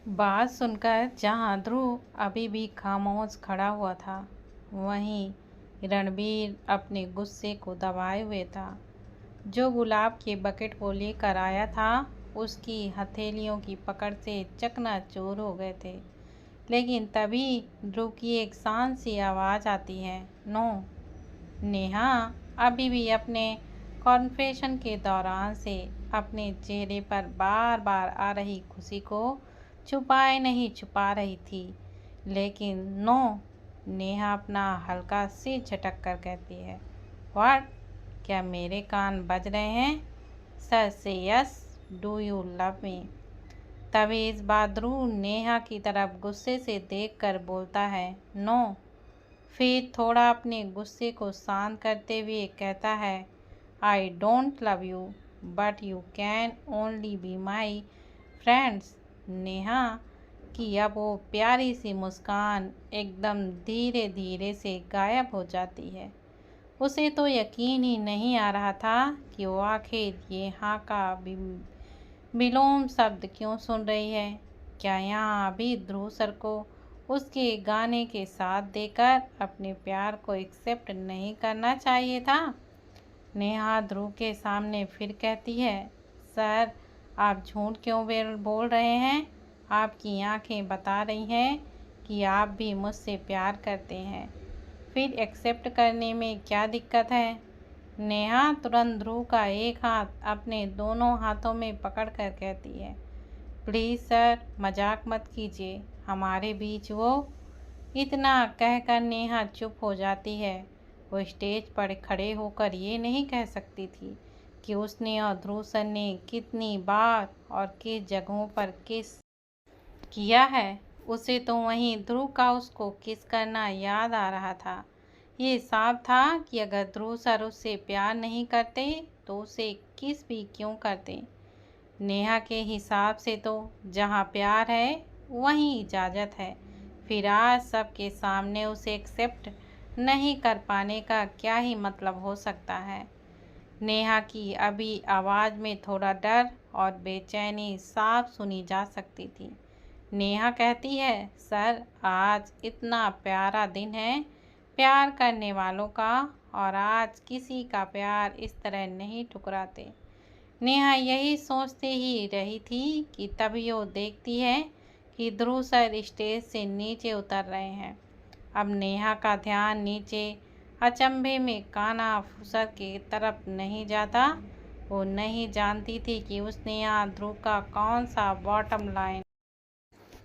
बात सुनकर जहाँ ध्रुव अभी भी खामोश खड़ा हुआ था, वहीं रणबीर अपने गुस्से को दबाए हुए था। जो गुलाब के बकेट को लेकर आया था, उसकी हथेलियों की पकड़ से चकनाचूर हो गए थे। लेकिन तभी ध्रुव की एक शांत सी आवाज़ आती है, नो। नेहा अभी भी अपने कॉन्फ्रेशन के दौरान से अपने चेहरे पर बार बार आ रही खुशी को छुपा रही थी। लेकिन नो, नेहा अपना हल्का सिर झटक कर कहती है, व्हाट? क्या मेरे कान बज रहे हैं? सर से yes, do you love me? तभी इस बार ध्रुव नेहा की तरफ गुस्से से देखकर बोलता है, नो। फिर थोड़ा अपने गुस्से को शांत करते हुए कहता है, I don't love you, but you can only be my friends. Neha की अब वो प्यारी सी मुस्कान एकदम धीरे धीरे से गायब हो जाती है। उसे तो यकीन ही नहीं आ रहा था कि वो आखिर यहाँ का विलोम शब्द क्यों सुन रही है। क्या यहाँ अभी ध्रुव सर को उसके गाने के साथ देकर अपने प्यार को एक्सेप्ट नहीं करना चाहिए था? नेहा ध्रुव के सामने फिर कहती है, सर, आप झूठ क्यों बोल रहे हैं? आपकी आंखें बता रही हैं कि आप भी मुझसे प्यार करते हैं। फिर एक्सेप्ट करने में क्या दिक्कत है? नेहा तुरंत ध्रुव का एक हाथ अपने दोनों हाथों में पकड़कर कहती है, प्लीज़ सर, मजाक मत कीजिए, हमारे बीच वो। इतना कहकर नेहा चुप हो जाती है। वो स्टेज पर खड़े होकर ये नहीं कह सकती थी कि उसने और ध्रुव सर ने कितनी बार और किस जगहों पर किस किया है। उसे तो वहीं ध्रुव का उसको किस करना याद आ रहा था। ये साफ था कि अगर ध्रुव सर उससे प्यार नहीं करते तो उसे किस भी क्यों करते। नेहा के हिसाब से तो जहाँ प्यार है वहीं इजाज़त है। फिर आज सबके सामने उसे एक्सेप्ट नहीं कर पाने का क्या ही मतलब हो सकता है। नेहा की अभी आवाज़ में थोड़ा डर और बेचैनी साफ सुनी जा सकती थी। नेहा कहती है, सर, आज इतना प्यारा दिन है प्यार करने वालों का, और आज किसी का प्यार इस तरह नहीं ठुकराते। नेहा यही सोचते ही रही थी कि तभी वो देखती है कि ध्रुव सर स्टेज से नीचे उतर रहे हैं। अब नेहा का ध्यान नीचे अचंभे में काना फुसर की तरफ नहीं जाता। वो नहीं जानती थी कि उसने यहाँ ध्रुव का कौन सा बॉटम लाइन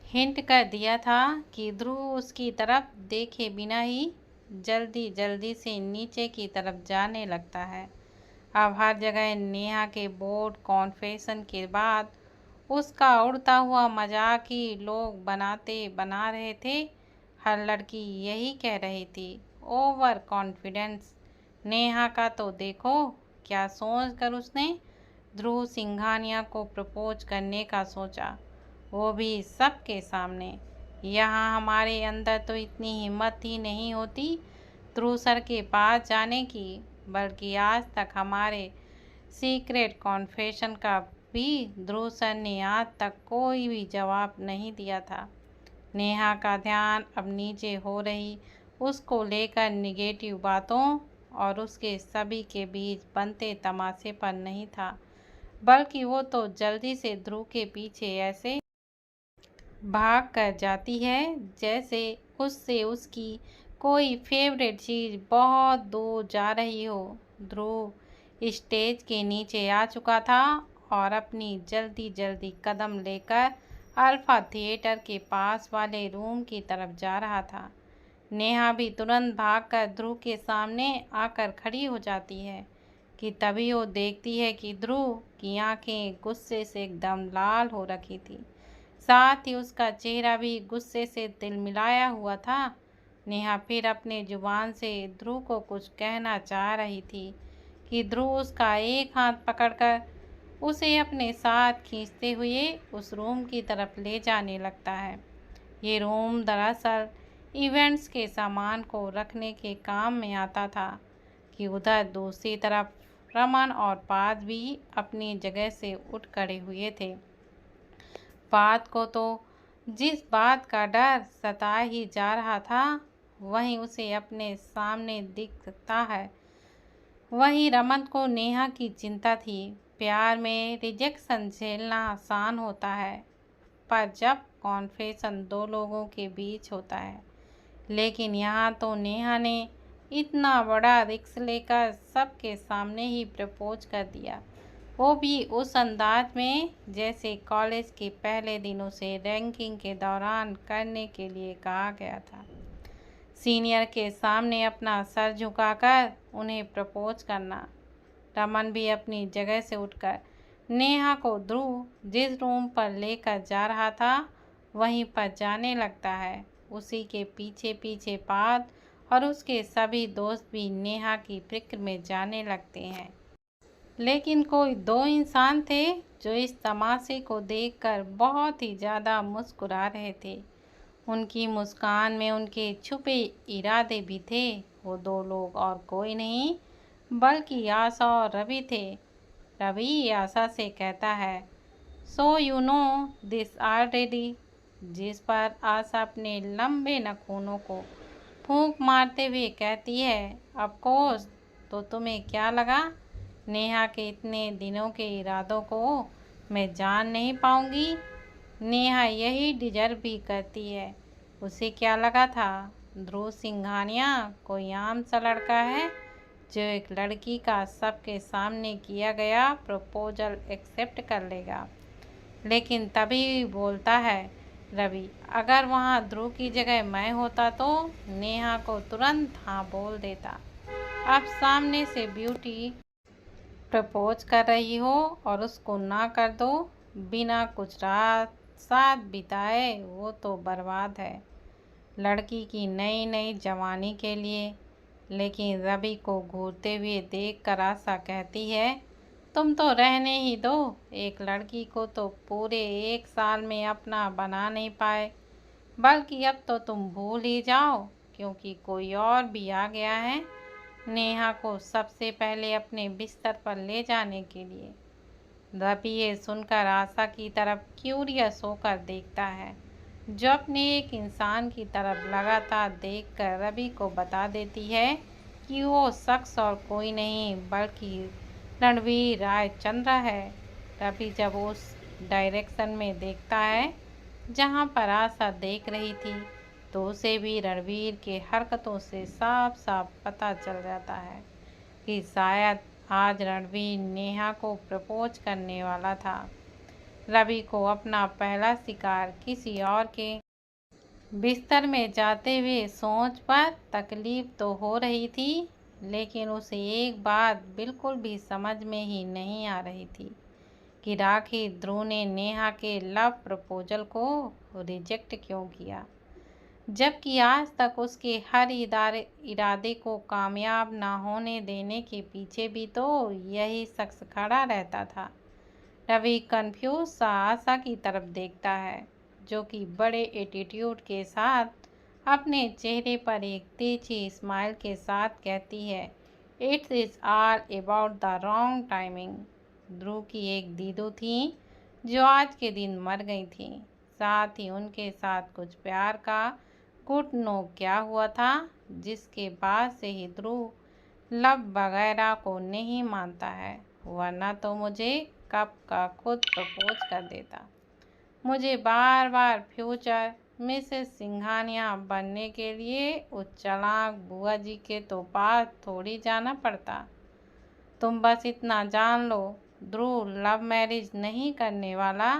हिंट कर दिया था कि ध्रुव उसकी तरफ देखे बिना ही जल्दी जल्दी से नीचे की तरफ जाने लगता है। अब हर जगह नेहा के बोर्ड कॉन्फेशन के बाद उसका उड़ता हुआ मजाक ही लोग बना रहे थे। हर लड़की यही कह रही थी, ओवर कॉन्फिडेंस। नेहा का तो देखो क्या सोच कर उसने ध्रुव सिंघानिया को प्रपोज करने का सोचा, वो भी सबके सामने। यहाँ हमारे अंदर तो इतनी हिम्मत ही नहीं होती ध्रुव सर के पास जाने की, बल्कि आज तक हमारे सीक्रेट कॉन्फेशन का भी ध्रुव सर ने आज तक कोई भी जवाब नहीं दिया था। नेहा का ध्यान अब नीचे हो रही उसको लेकर निगेटिव बातों और उसके सभी के बीच बनते तमाशे पर नहीं था, बल्कि वो तो जल्दी से ध्रुव के पीछे ऐसे भाग कर जाती है जैसे उससे उसकी कोई फेवरेट चीज़ बहुत दूर जा रही हो। ध्रुव स्टेज के नीचे आ चुका था और अपनी जल्दी जल्दी कदम लेकर अल्फा थिएटर के पास वाले रूम की तरफ जा रहा था। नेहा भी तुरंत भागकर ध्रुव के सामने आकर खड़ी हो जाती है कि तभी वो देखती है कि ध्रुव की आंखें गुस्से से एकदम लाल हो रखी थी, साथ ही उसका चेहरा भी गुस्से से तिलमिलाया हुआ था। नेहा फिर अपने जुबान से ध्रुव को कुछ कहना चाह रही थी कि ध्रुव उसका एक हाथ पकड़कर उसे अपने साथ खींचते हुए उस रूम की तरफ ले जाने लगता है। ये रूम दरअसल इवेंट्स के सामान को रखने के काम में आता था कि उधर दूसरी तरफ रमन और पाद भी अपनी जगह से उठ खड़े हुए थे। पाद को तो जिस बात का डर सता ही जा रहा था वहीं उसे अपने सामने दिखता है। वहीं रमन को नेहा की चिंता थी। प्यार में रिजेक्शन झेलना आसान होता है, पर जब कॉन्फेशन दो लोगों के बीच होता है। लेकिन यहाँ तो नेहा ने इतना बड़ा रिस्क लेकर सबके सामने ही प्रपोज कर दिया, वो भी उस अंदाज में जैसे कॉलेज के पहले दिनों से रैंकिंग के दौरान करने के लिए कहा गया था। सीनियर के सामने अपना सर झुकाकर उन्हें प्रपोज करना। रमन भी अपनी जगह से उठकर नेहा को ध्रुव जिस रूम पर लेकर जा रहा था वहीं पर जाने लगता है। उसी के पीछे पीछे पार्थ और उसके सभी दोस्त भी नेहा की फिक्र में जाने लगते हैं। लेकिन कोई दो इंसान थे जो इस तमाशे को देखकर बहुत ही ज़्यादा मुस्कुरा रहे थे। उनकी मुस्कान में उनके छुपे इरादे भी थे। वो दो लोग और कोई नहीं बल्कि आशा और रवि थे। रवि आशा से कहता है, so you know this already, जिस पर आशा अपने लंबे नाखूनों को फूंक मारते हुए कहती है, ऑफ कोर्स। तो तुम्हें क्या लगा नेहा के इतने दिनों के इरादों को मैं जान नहीं पाऊंगी? नेहा यही डिजर्व भी करती है। उसे क्या लगा था ध्रुव सिंघानिया कोई आम सा लड़का है जो एक लड़की का सबके सामने किया गया प्रपोजल एक्सेप्ट कर लेगा। लेकिन तभी बोलता है रवि, अगर वहाँ ध्रुव की जगह मैं होता तो नेहा को तुरंत हाँ बोल देता। अब सामने से ब्यूटी प्रपोज कर रही हो और उसको ना कर दो बिना कुछ रात साथ बिताए, वो तो बर्बाद है लड़की की नई नई जवानी के लिए। लेकिन रवि को घूरते हुए देखकर आशा कहती है, तुम तो रहने ही दो, एक लड़की को तो पूरे 1 साल में अपना बना नहीं पाए, बल्कि अब तो तुम भूल ही जाओ क्योंकि कोई और भी आ गया है नेहा को सबसे पहले अपने बिस्तर पर ले जाने के लिए। रवि ये सुनकर आशा की तरफ क्यूरियस होकर देखता है, जो अपने एक इंसान की तरफ लगातार देखकर रवि को बता देती है कि वो शख्स और कोई नहीं बल्कि रणवीर रायचंद्र है। रवि जब उस डायरेक्शन में देखता है जहां पर आशा देख रही थी तो उसे भी रणवीर के हरकतों से साफ साफ पता चल जाता है कि शायद आज रणवीर नेहा को प्रपोज करने वाला था। रवि को अपना पहला शिकार किसी और के बिस्तर में जाते हुए सोच पर तकलीफ तो हो रही थी, लेकिन उसे एक बात बिल्कुल भी समझ में ही नहीं आ रही थी कि आखिर ध्रुव ने नेहा के लव प्रपोजल को रिजेक्ट क्यों किया, जबकि आज तक उसके हर इरादे को कामयाब ना होने देने के पीछे भी तो यही शख्स खड़ा रहता था। रवि कंफ्यूज सा आशा की तरफ देखता है, जो कि बड़े एटीट्यूड के साथ अपने चेहरे पर एक तेजी स्माइल के साथ कहती है, it's is all about the wrong timing. Dhruv की एक दीदू थी जो आज के दिन मर गई थी, साथ ही उनके साथ कुछ प्यार का गुट नो क्या हुआ था, जिसके बाद से ही ध्रुव लव वगैरह को नहीं मानता है, वरना तो मुझे कब का खुद प्रपोज कर देता। मुझे बार बार फ्यूचर मिसेस सिंघानिया बनने के लिए उस चालाक बुआ जी के तो पास थोड़ी जाना पड़ता। तुम बस इतना जान लो, ध्रुव लव मैरिज नहीं करने वाला,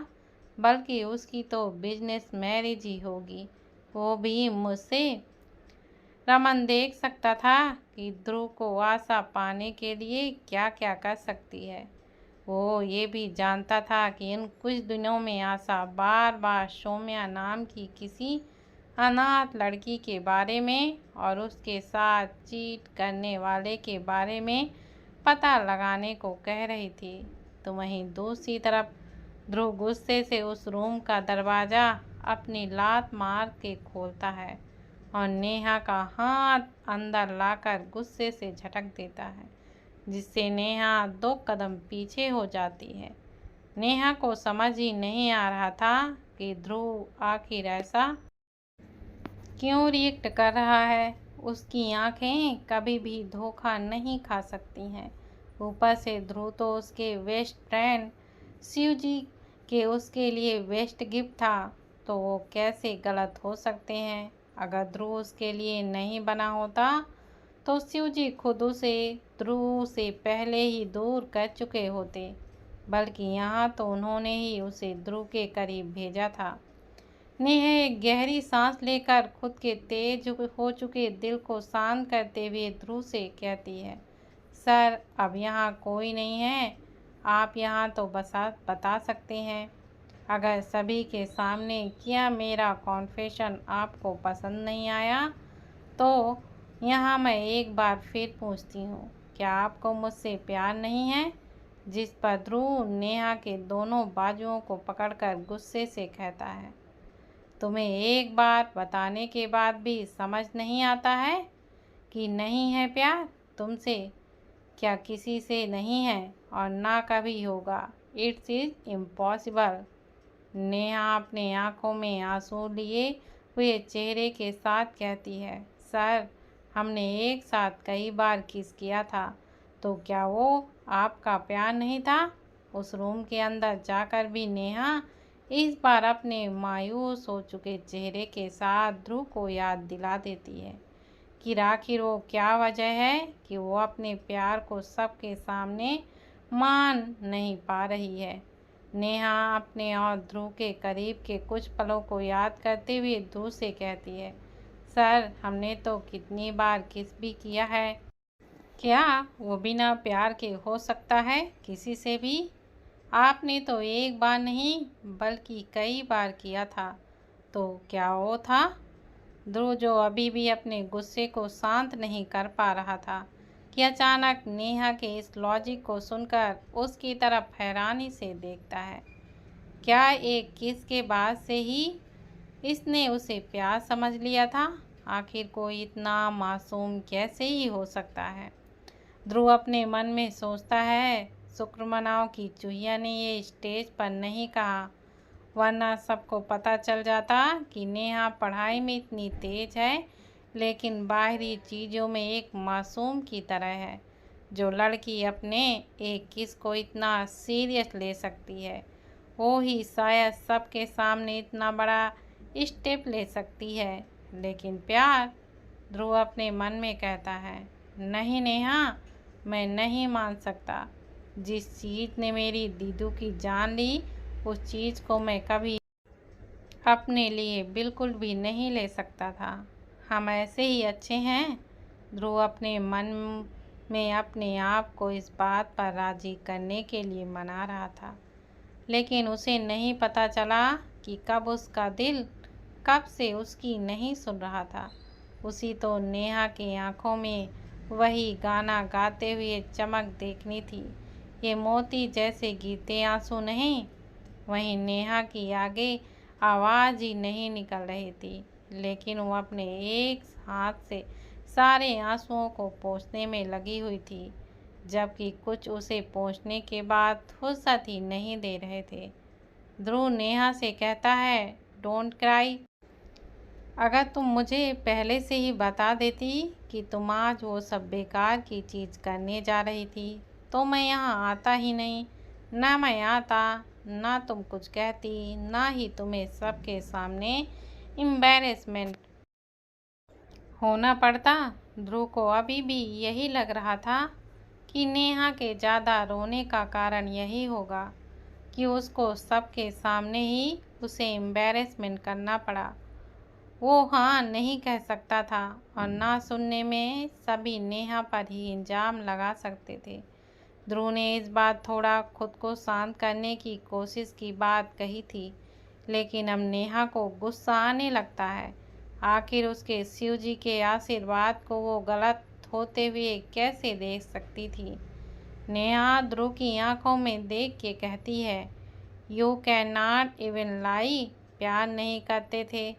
बल्कि उसकी तो बिजनेस मैरिज ही होगी, वो भी मुझसे। रमन देख सकता था कि ध्रुव को आशा पाने के लिए क्या क्या कर सकती है। वो ये भी जानता था कि इन कुछ दिनों में आशा बार बार सौम्या नाम की किसी अनाथ लड़की के बारे में और उसके साथ चीट करने वाले के बारे में पता लगाने को कह रही थी। तो वहीं दूसरी तरफ ध्रुव गुस्से से उस रूम का दरवाज़ा अपनी लात मार के खोलता है और नेहा का हाथ अंदर लाकर गुस्से से झटक देता है, जिससे नेहा 2 कदम पीछे हो जाती है। नेहा को समझ ही नहीं आ रहा था कि ध्रुव आखिर ऐसा क्यों रिएक्ट कर रहा है। उसकी आंखें कभी भी धोखा नहीं खा सकती हैं। ऊपर से ध्रुव तो उसके बेस्ट फ्रेंड शिव जी के उसके लिए बेस्ट गिफ्ट था, तो वो कैसे गलत हो सकते हैं। अगर ध्रुव उसके लिए नहीं बना होता तो शिव जी खुद उसे ध्रुव से पहले ही दूर कर चुके होते, बल्कि यहाँ तो उन्होंने ही उसे ध्रुव के करीब भेजा था। नेहा एक गहरी सांस लेकर खुद के तेज हो चुके दिल को शांत करते हुए ध्रुव से कहती है, सर अब यहाँ कोई नहीं है, आप यहाँ तो बता सकते हैं। अगर सभी के सामने किया मेरा कॉन्फेशन आपको पसंद नहीं आया तो यहाँ मैं एक बार फिर पूछती हूँ, क्या आपको मुझसे प्यार नहीं है। जिस पर ध्रुव नेहा के दोनों बाजुओं को पकड़कर गुस्से से कहता है, तुम्हें एक बार बताने के बाद भी समझ नहीं आता है कि नहीं है प्यार तुमसे। क्या किसी से नहीं है और ना कभी होगा। It's is impossible. नेहा अपने आंखों में आंसू लिए हुए चेहरे के साथ कहती है, सर हमने एक साथ कई बार किस किया था, तो क्या वो आपका प्यार नहीं था। उस रूम के अंदर जाकर भी नेहा इस बार अपने मायूस हो चुके चेहरे के साथ ध्रुव को याद दिला देती है कि आखिर वो क्या वजह है कि वो अपने प्यार को सबके सामने मान नहीं पा रही है। नेहा अपने और ध्रुव के करीब के कुछ पलों को याद करते हुए ध्रुव से कहती है, सर हमने तो कितनी बार किस भी किया है, क्या वो बिना प्यार के हो सकता है किसी से भी। आपने तो एक बार नहीं बल्कि कई बार किया था, तो क्या वो था। ध्रुव जो अभी भी अपने गुस्से को शांत नहीं कर पा रहा था कि अचानक नेहा के इस लॉजिक को सुनकर उसकी तरफ हैरानी से देखता है। क्या एक किस के बाद से ही इसने उसे प्यार समझ लिया था। आखिर कोई इतना मासूम कैसे ही हो सकता है। ध्रुव अपने मन में सोचता है, शुक्र मनाओ कि चूहिया ने ये स्टेज पर नहीं कहा, वरना सबको पता चल जाता कि नेहा पढ़ाई में इतनी तेज है लेकिन बाहरी चीज़ों में एक मासूम की तरह है। जो लड़की अपने एक किस को इतना सीरियस ले सकती है वो ही शायद सबके सामने इतना बड़ा स्टेप ले सकती है। लेकिन प्यार, ध्रुव अपने मन में कहता है, नहीं नेहा मैं नहीं मान सकता। जिस चीज़ ने मेरी दीदू की जान ली उस चीज़ को मैं कभी अपने लिए बिल्कुल भी नहीं ले सकता था। हम ऐसे ही अच्छे हैं। ध्रुव अपने मन में अपने आप को इस बात पर राज़ी करने के लिए मना रहा था, लेकिन उसे नहीं पता चला कि कब उसका दिल कब से उसकी नहीं सुन रहा था। उसी तो नेहा की आंखों में वही गाना गाते हुए चमक देखनी थी, ये मोती जैसे गिरते आंसू नहीं। वहीं नेहा की आगे आवाज़ ही नहीं निकल रही थी, लेकिन वो अपने एक हाथ से सारे आंसुओं को पोंछने में लगी हुई थी, जबकि कुछ उसे पोंछने के बाद फुर्सत ही नहीं दे रहे थे। ध्रुव नेहा से कहता है, डोंट क्राई। अगर तुम मुझे पहले से ही बता देती कि तुम आज वो सब बेकार की चीज़ करने जा रही थी तो मैं यहाँ आता ही नहीं। ना मैं आता, ना तुम कुछ कहती, ना ही तुम्हें सबके सामने एम्बैरेसमेंट होना पड़ता। ध्रुव को अभी भी यही लग रहा था कि नेहा के ज़्यादा रोने का कारण यही होगा कि उसको सबके सामने ही उसे एम्बैरेसमेंट करना पड़ा। वो हाँ नहीं कह सकता था और ना सुनने में सभी नेहा पर ही इल्ज़ाम लगा सकते थे। ध्रुव ने इस बार थोड़ा खुद को शांत करने की कोशिश की बात कही थी, लेकिन अब नेहा को गुस्सा आने लगता है। आखिर उसके शिव जी के आशीर्वाद को वो गलत होते हुए कैसे देख सकती थी। नेहा ध्रुव की आंखों में देख के कहती है, यू कैन नॉट इवन लाई। प्यार नहीं करते थे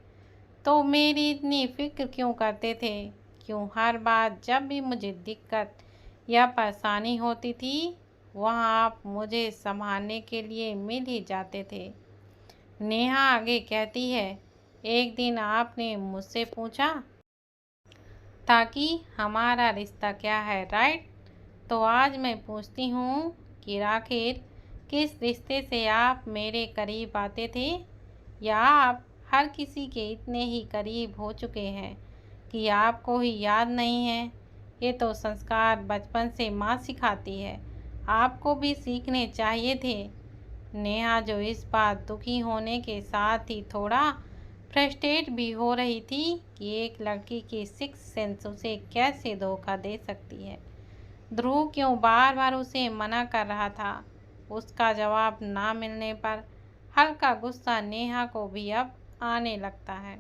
तो मेरी इतनी फिक्र क्यों करते थे। क्यों हर बार जब भी मुझे दिक्कत या परेशानी होती थी वहाँ आप मुझे संभालने के लिए मिल ही जाते थे। नेहा आगे कहती है, एक दिन आपने मुझसे पूछा था कि हमारा रिश्ता क्या है, राइट? तो आज मैं पूछती हूँ कि आखिर किस रिश्ते से आप मेरे करीब आते थे? या आप हर किसी के इतने ही करीब हो चुके हैं कि आपको ही याद नहीं है? ये तो संस्कार बचपन से माँ सिखाती है, आपको भी सीखने चाहिए थे। नेहा, जो इस बार दुखी होने के साथ ही थोड़ा फ्रस्ट्रेट भी हो रही थी कि एक लड़की की सिक्स सेंस उसे कैसे धोखा दे सकती है। ध्रुव क्यों बार बार उसे मना कर रहा था? उसका जवाब ना मिलने पर हल्का गुस्सा नेहा को भी अब आने लगता है।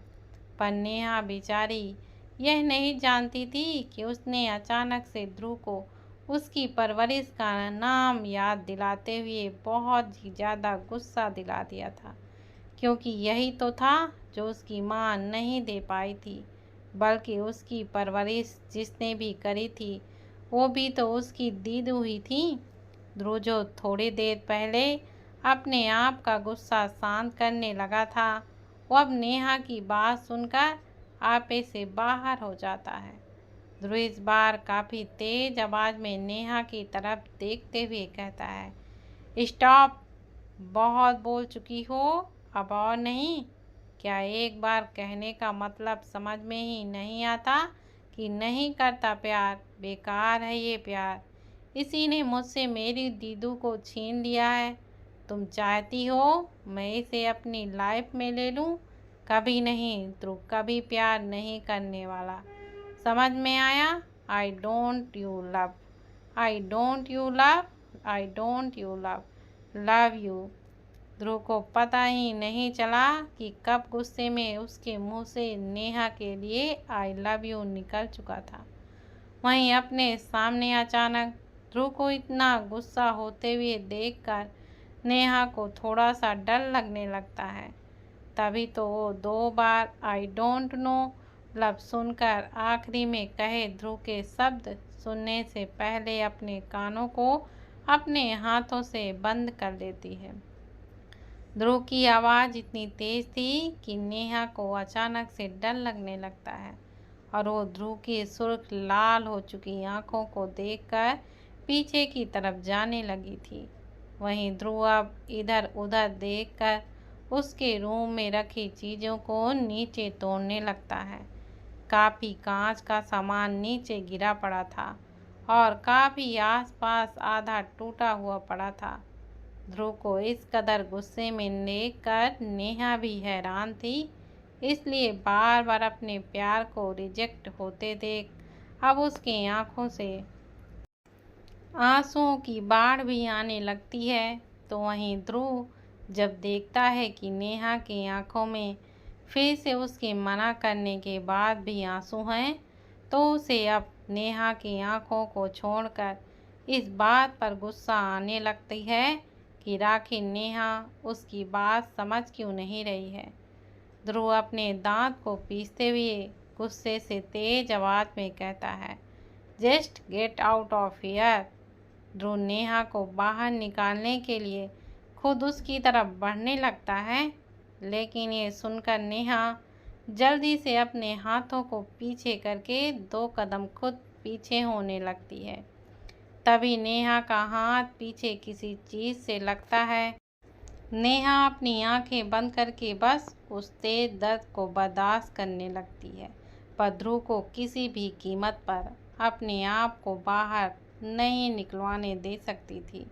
पर नेहा बेचारी यह नहीं जानती थी कि उसने अचानक से ध्रुव को उसकी परवरिश का नाम याद दिलाते हुए बहुत ही ज़्यादा गुस्सा दिला दिया था, क्योंकि यही तो था जो उसकी माँ नहीं दे पाई थी, बल्कि उसकी परवरिश जिसने भी करी थी वो भी तो उसकी दीदू ही थी। ध्रुव, जो थोड़ी देर पहले अपने आप का गुस्सा शांत करने लगा था, वो अब नेहा की बात सुनकर आपे से बाहर हो जाता है। ध्रुव इस बार काफ़ी तेज आवाज़ में नेहा की तरफ देखते हुए कहता है, स्टॉप, बहुत बोल चुकी हो, अब और नहीं। क्या एक बार कहने का मतलब समझ में ही नहीं आता कि नहीं करता प्यार, बेकार है ये प्यार। इसी ने मुझसे मेरी दीदू को छीन लिया है। तुम चाहती हो मैं इसे अपनी लाइफ में ले लूँ? कभी नहीं ध्रुव, कभी प्यार नहीं करने वाला। समझ में आया? I don't you love, I don't you love, I don't you love, love you. Dhruv को पता ही नहीं चला कि कब गुस्से में उसके मुंह से नेहा के लिए आई लव यू निकल चुका था। वहीं अपने सामने अचानक ध्रुव को इतना गुस्सा होते हुए देखकर नेहा को थोड़ा सा डर लगने लगता है। तभी तो वो 2 बार आई डोंट नो लव सुनकर आखिरी में कहे ध्रुव के शब्द सुनने से पहले अपने कानों को अपने हाथों से बंद कर लेती है। ध्रुव की आवाज़ इतनी तेज थी कि नेहा को अचानक से डर लगने लगता है और वो ध्रुव की सुर्ख लाल हो चुकी आंखों को देखकर पीछे की तरफ जाने लगी थी। वहीं ध्रुव अब इधर उधर देखकर उसके रूम में रखी चीज़ों को नीचे तोड़ने लगता है। काफ़ी कांच का सामान नीचे गिरा पड़ा था और काफ़ी आसपास आधा टूटा हुआ पड़ा था। ध्रुव को इस कदर गुस्से में देखकर नेहा भी हैरान थी, इसलिए बार बार अपने प्यार को रिजेक्ट होते देख अब उसकी आंखों से आंसुओं की बाढ़ भी आने लगती है। तो वहीं ध्रुव जब देखता है कि नेहा की आंखों में फिर से उसके मना करने के बाद भी आंसू हैं, तो उसे अब नेहा की आंखों को छोड़कर इस बात पर गुस्सा आने लगती है कि आखिर नेहा उसकी बात समझ क्यों नहीं रही है। ध्रुव अपने दांत को पीसते हुए गुस्से से तेज आवाज़ में कहता है, just get out of here. Dhruv Neha को बाहर निकालने के लिए खुद उसकी तरफ बढ़ने लगता है, लेकिन ये सुनकर नेहा जल्दी से अपने हाथों को पीछे करके 2 कदम खुद पीछे होने लगती है। तभी नेहा का हाथ पीछे किसी चीज़ से लगता है। नेहा अपनी आंखें बंद करके बस उस तेज दर्द को बर्दाश्त करने लगती है, पर ध्रुव को किसी भी कीमत पर अपने आप को बाहर नहीं निकलवाने दे सकती थी।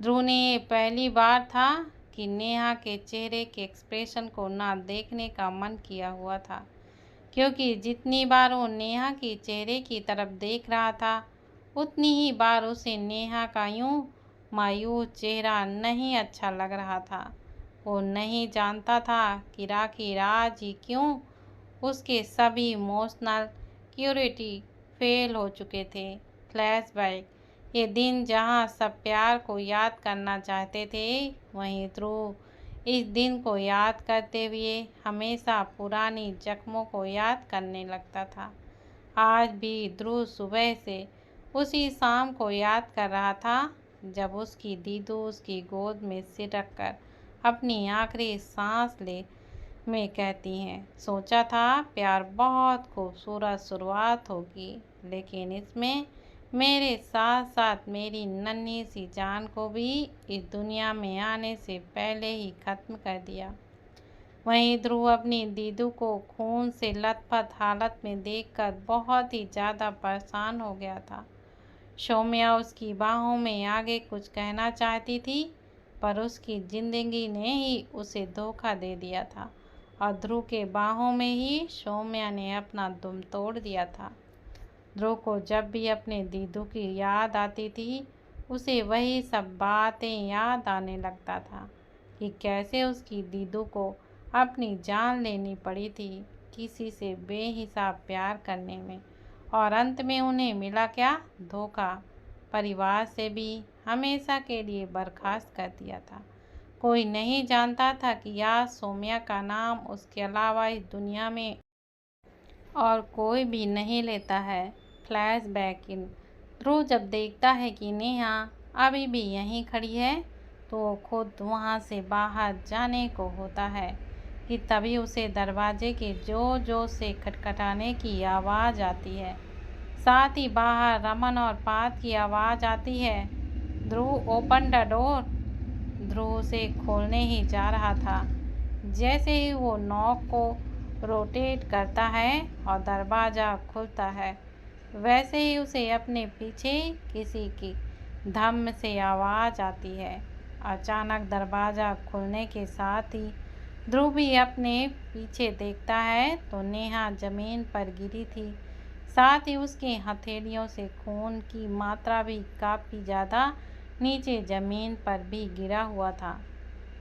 ध्रुव ने ये पहली बार था कि नेहा के चेहरे के एक्सप्रेशन को ना देखने का मन किया हुआ था, क्योंकि जितनी बार वो नेहा के चेहरे की तरफ देख रहा था उतनी ही बार उसे नेहा का यूं मायूस चेहरा नहीं अच्छा लग रहा था। वो नहीं जानता था कि आखिर आज ही क्यों उसके सभी इमोशनल क्यूरिटी फेल हो चुके थे। फ्लैशबैक, ये दिन जहाँ सब प्यार को याद करना चाहते थे, वहीं ध्रुव इस दिन को याद करते हुए हमेशा पुरानी जख्मों को याद करने लगता था। आज भी ध्रुव सुबह से उसी शाम को याद कर रहा था जब उसकी दीदू उसकी गोद में सिर रखकर अपनी आखिरी सांस ले में कहती हैं, सोचा था प्यार बहुत खूबसूरत शुरुआत होगी, लेकिन इसमें मेरे साथ साथ मेरी नन्ही सी जान को भी इस दुनिया में आने से पहले ही खत्म कर दिया। वहीं ध्रुव अपनी दीदू को खून से लथपथ हालत में देखकर बहुत ही ज़्यादा परेशान हो गया था। सौम्या उसकी बाहों में आगे कुछ कहना चाहती थी, पर उसकी जिंदगी ने ही उसे धोखा दे दिया था और ध्रुव के बाहों में ही सौम्या ने अपना दम तोड़ दिया था। ध्रुव को जब भी अपने दीदू की याद आती थी, उसे वही सब बातें याद आने लगता था कि कैसे उसकी दीदू को अपनी जान लेनी पड़ी थी किसी से बेहिसाब प्यार करने में, और अंत में उन्हें मिला क्या? धोखा। परिवार से भी हमेशा के लिए बर्खास्त कर दिया था। कोई नहीं जानता था कि आज सौम्या का नाम उसके अलावा इस दुनिया में और कोई भी नहीं लेता है। फ्लैशबैक इन ध्रुव जब देखता है कि नेहा अभी भी यहीं खड़ी है, तो वो खुद वहाँ से बाहर जाने को होता है कि तभी उसे दरवाजे के जोर जोर से खटखटाने की आवाज़ आती है। साथ ही बाहर रमन और पार्थ की आवाज़ आती है, ध्रुव ओपन द डोर। ध्रुव उसे खोलने ही जा रहा था, जैसे ही वो नॉक को रोटेट करता है और दरवाज़ा खुलता है, वैसे ही उसे अपने पीछे किसी की धम्म से आवाज़ आती है। अचानक दरवाज़ा खुलने के साथ ही ध्रुव भी अपने पीछे देखता है तो नेहा ज़मीन पर गिरी थी। साथ ही उसकी हथेलियों से खून की मात्रा भी काफ़ी ज़्यादा नीचे ज़मीन पर भी गिरा हुआ था।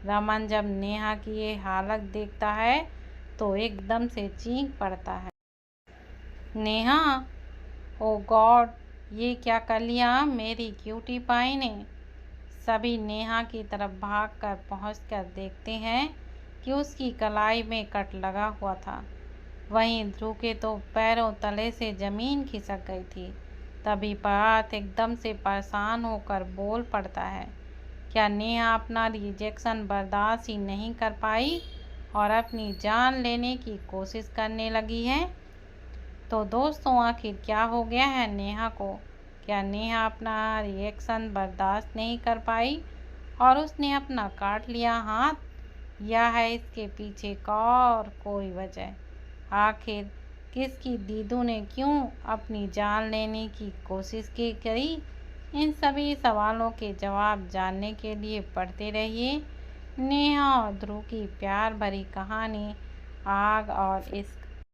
रमन जब नेहा की ये हालत देखता है तो एकदम से चीख पड़ता है, नेहा, ओ गॉड, ये क्या कर लिया मेरी क्यूटी पाई ने। सभी नेहा की तरफ भागकर पहुंचकर देखते हैं कि उसकी कलाई में कट लगा हुआ था। वहीं ध्रुव के तो पैरों तले से ज़मीन खिसक गई थी। तभी पार्थ एकदम से परेशान होकर बोल पड़ता है, क्या नेहा अपना रिजेक्शन बर्दाश्त ही नहीं कर पाई और अपनी जान लेने की कोशिश करने लगी है? तो दोस्तों, आखिर क्या हो गया है नेहा को? क्या नेहा अपना रिएक्शन बर्दाश्त नहीं कर पाई और उसने अपना काट लिया हाथ, या है इसके पीछे और कोई वजह? आखिर किसकी दीदू ने क्यों अपनी जान लेने की कोशिश करी? इन सभी सवालों के जवाब जानने के लिए पढ़ते रहिए नेहा और ध्रुव की प्यार भरी कहानी आग और इश्क।